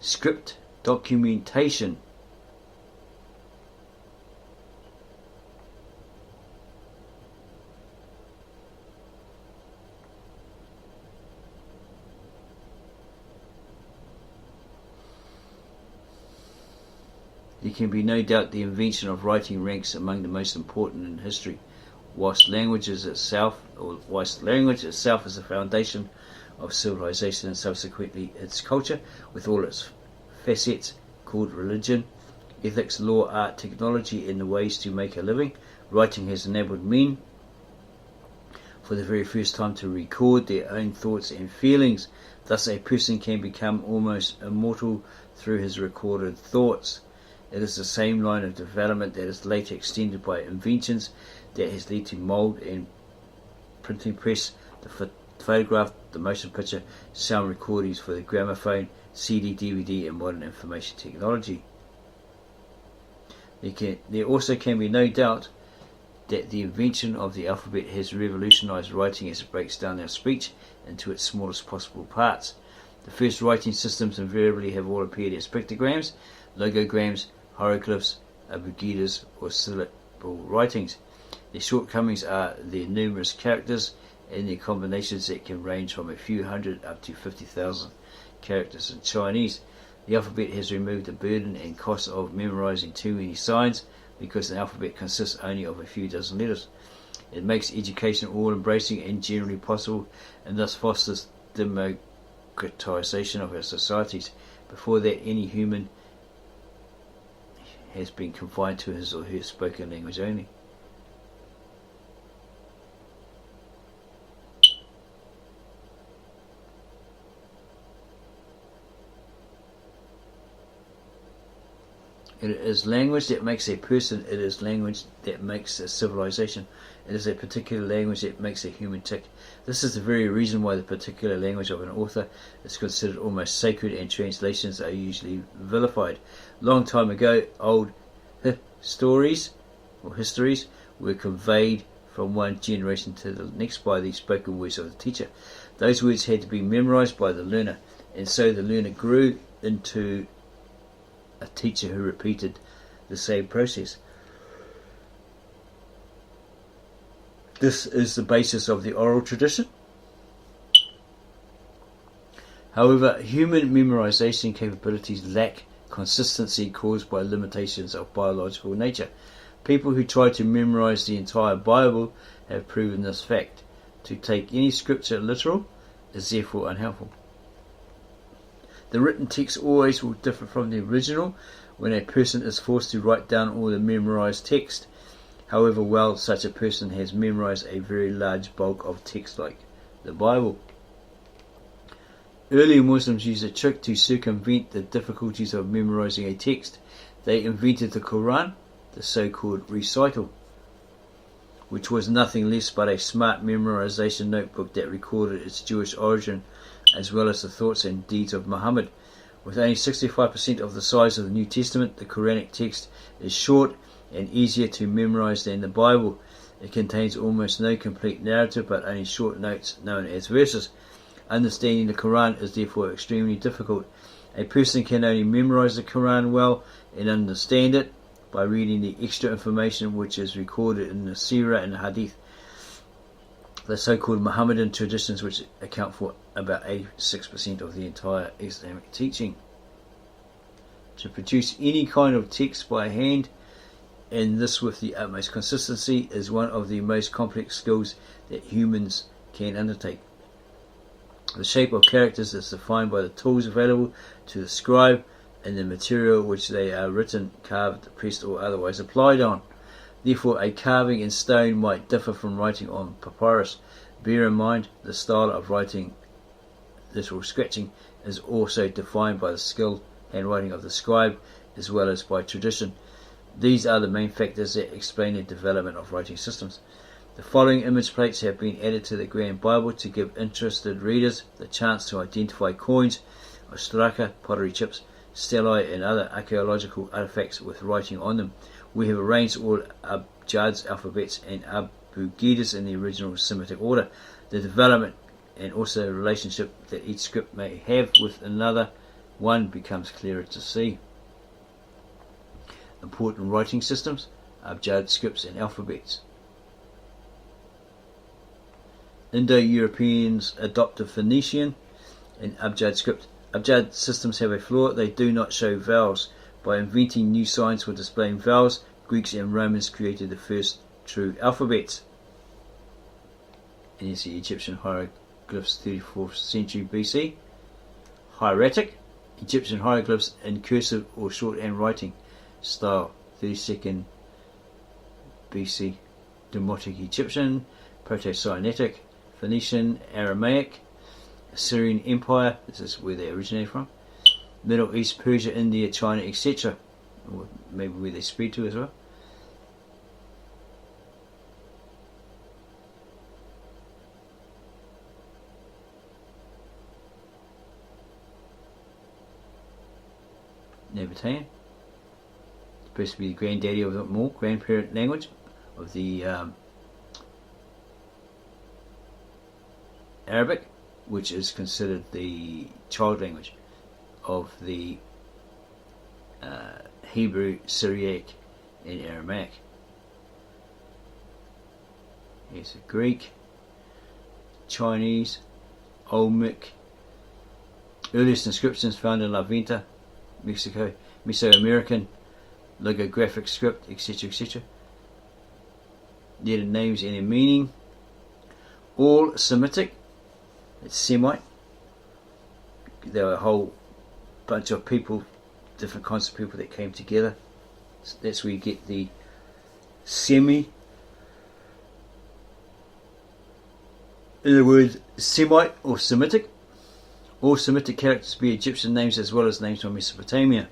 Script documentation. There can be no doubt the invention of writing ranks among the most important in history. Whilst language itself is the foundation of civilization and subsequently its culture, with all its facets called religion, ethics, law, art, technology, and the ways to make a living, writing has enabled men for the very first time to record their own thoughts and feelings. Thus a person can become almost immortal through his recorded thoughts. It is the same line of development that is later extended by inventions that has led to mould and printing press, the photograph, the motion picture, sound recordings for the gramophone, CD, DVD, and modern information technology. There also can be no doubt that the invention of the alphabet has revolutionized writing as it breaks down our speech into its smallest possible parts. The first writing systems invariably have all appeared as pictograms, logograms, hieroglyphs, abugidas, or syllable writings. Their shortcomings are their numerous characters and their combinations that can range from a few hundred up to 50,000 characters in Chinese. The alphabet has removed the burden and cost of memorizing too many signs because the alphabet consists only of a few dozen letters. It makes education all-embracing and generally possible, and thus fosters democratization of our societies. Before that, any human has been confined to his or her spoken language only. It is language that makes a person. It is language that makes a civilization. It is a particular language that makes a human tick. This is the very reason why the particular language of an author is considered almost sacred and translations are usually vilified. Long time ago, old stories or histories were conveyed from one generation to the next by the spoken words of the teacher. Those words had to be memorized by the learner, and so the learner grew into a teacher who repeated the same process. This is the basis of the oral tradition. However, human memorization capabilities lack consistency caused by limitations of biological nature. People who try to memorize the entire Bible have proven this fact. To take any scripture literal is therefore unhelpful. The written text always will differ from the original when a person is forced to write down all the memorized text, however well such a person has memorized a very large bulk of text like the Bible. Early Muslims used a trick to circumvent the difficulties of memorizing a text. They invented the Quran, the so-called recital, which was nothing less but a smart memorization notebook that recorded its Jewish origin as well as the thoughts and deeds of Muhammad. With only 65% of the size of the New Testament, the Quranic text is short and easier to memorize than the Bible. It contains almost no complete narrative but only short notes known as verses. Understanding the Quran is therefore extremely difficult. A person can only memorize the Quran well and understand it by reading the extra information which is recorded in the Sirah and the Hadith, the so-called Muhammadan traditions, which account for about 86% of the entire Islamic teaching. To produce any kind of text by hand, and this with the utmost consistency, is one of the most complex skills that humans can undertake. The shape of characters is defined by the tools available to the scribe and the material which they are written, carved, pressed, or otherwise applied on. Therefore, a carving in stone might differ from writing on papyrus. Bear in mind, the style of writing, literal scratching, is also defined by the skilled handwriting of the scribe as well as by tradition. These are the main factors that explain the development of writing systems. The following image plates have been added to the Grand Bible to give interested readers the chance to identify coins, ostraka, pottery chips, stelae, and other archaeological artifacts with writing on them. We have arranged all Abjad's alphabets and abugidas in the original Semitic order. The development and also the relationship that each script may have with another 1 becomes clearer to see. Important writing systems, abjad scripts and alphabets. Indo-Europeans adopted Phoenician and abjad script. Abjad systems have a flaw: they do not show vowels. By inventing new signs for displaying vowels, Greeks and Romans created the first true alphabets. And here's the Egyptian hieroglyphs, 34th century BC. Hieratic, Egyptian hieroglyphs in cursive or shorthand writing style, 32nd BC. Demotic Egyptian, Proto-Sinaitic, Phoenician, Aramaic, Assyrian Empire, this is where they originated from, Middle East, Persia, India, China, etc. Or maybe where they spread to as well. Nabatean, supposed to be the granddaddy of them all, grandparent language of the Arabic, which is considered the child language of the Hebrew, Syriac, and Aramaic. Here's the Greek, Chinese, Olmec. Earliest inscriptions found in La Venta, Mexico, Mesoamerican, logographic script, etc., etc. Letter names and their meaning. All Semitic, it's Semite. There were a whole bunch of people, different kinds of people that came together. So that's where you get the Semi. In the word Semite or Semitic. All Semitic characters be Egyptian names as well as names from Mesopotamia.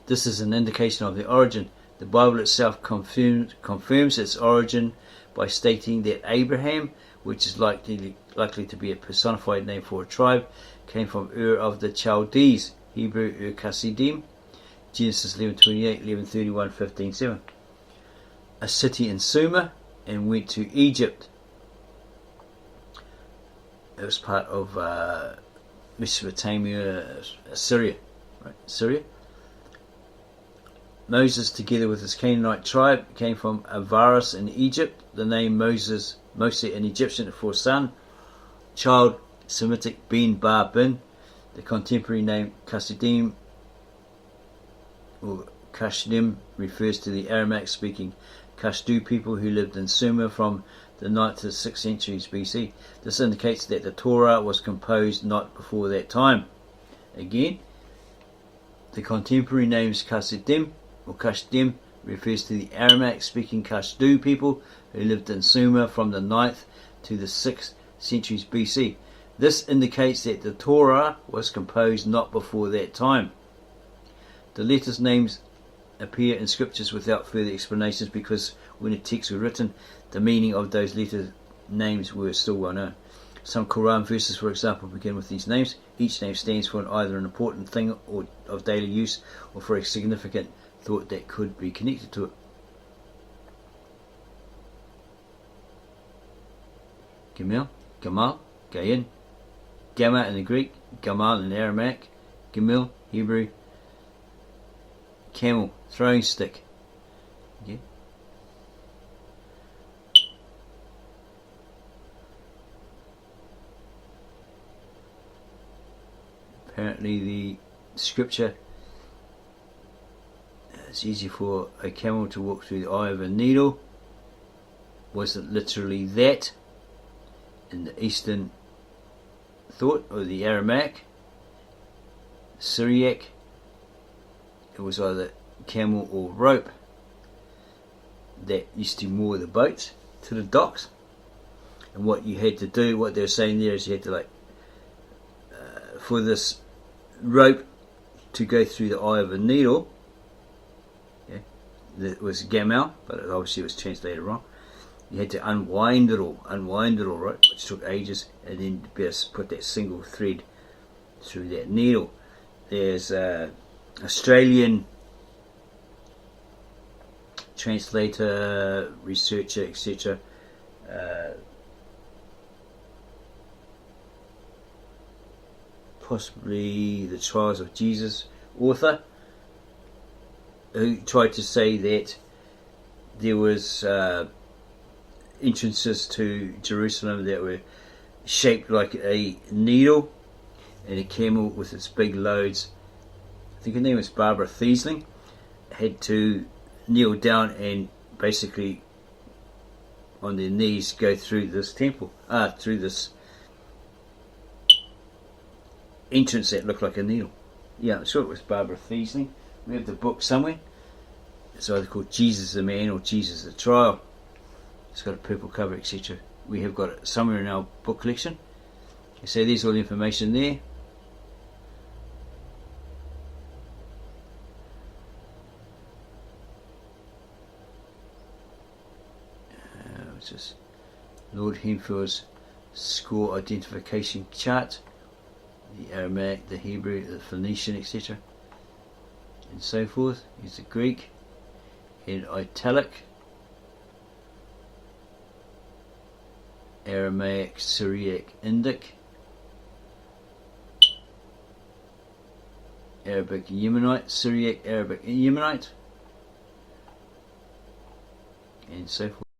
This is an indication of the origin. The Bible itself confirms its origin by stating that Abraham, which is likely to be a personified name for a tribe, came from Ur of the Chaldees, Hebrew Ur Kasidim, Genesis 11:28, 11:31, 15:7. A city in Sumer, and went to Egypt. It was part of Mesopotamia, Syria, right? Syria. Moses, together with his Canaanite tribe, came from Avaris in Egypt. The name Mose in Egyptian for son, child, Semitic bin, bar, bin. The contemporary name Kasidim or Kashdim refers to the Aramaic-speaking Kashdu people who lived in Sumer from the 9th to 6th centuries BC. This indicates that the Torah was composed not before that time. Again, the contemporary names Kasidim or Kashdim refers to the Aramaic-speaking Kashdu people who lived in Sumer from the 9th to the 6th centuries BC. This indicates that the Torah was composed not before that time. The letters' names appear in scriptures without further explanations because when the texts were written, the meaning of those letter names were still well known. Some Quran verses, for example, begin with these names. Each name stands for either an important thing or of daily use or for a significant thought that could be connected to it. Gamil, Gamal, Gayin, Gamma in the Greek, Gamal in Aramaic, Gamil, Hebrew, camel, throwing stick. Okay. Apparently the scripture, it's easy for a camel to walk through the eye of a needle. Was it literally that in the Eastern thought, or the Aramaic, Syriac? It was either camel or rope that used to moor the boats to the docks. And what you had to do, what they're saying there is you had to for this rope to go through the eye of a needle, yeah, that was gamal, but obviously it was translated wrong. You had to unwind it all, right, which took ages, and then best put that single thread through that needle. There's Australian translator, researcher, etc. possibly the Trials of Jesus author, who tried to say that there was entrances to Jerusalem that were shaped like a needle, and a camel with its big loads, I think her name was Barbara Thiesling, had to kneel down and basically on their knees go through this temple, through this entrance that looked like a needle. Yeah, I'm sure it was Barbara Thiesling. We have the book somewhere. It's either called Jesus the Man or Jesus the Trial. It's got a purple cover, etc. We have got it somewhere in our book collection. So there's all the information there. It's just Lord Hemfield's score identification chart. The Aramaic, the Hebrew, the Phoenician, etc. and so forth. Here's the Greek in italic, Aramaic, Syriac, Indic, Arabic, Yemenite, Syriac, Arabic, Yemenite, and so forth.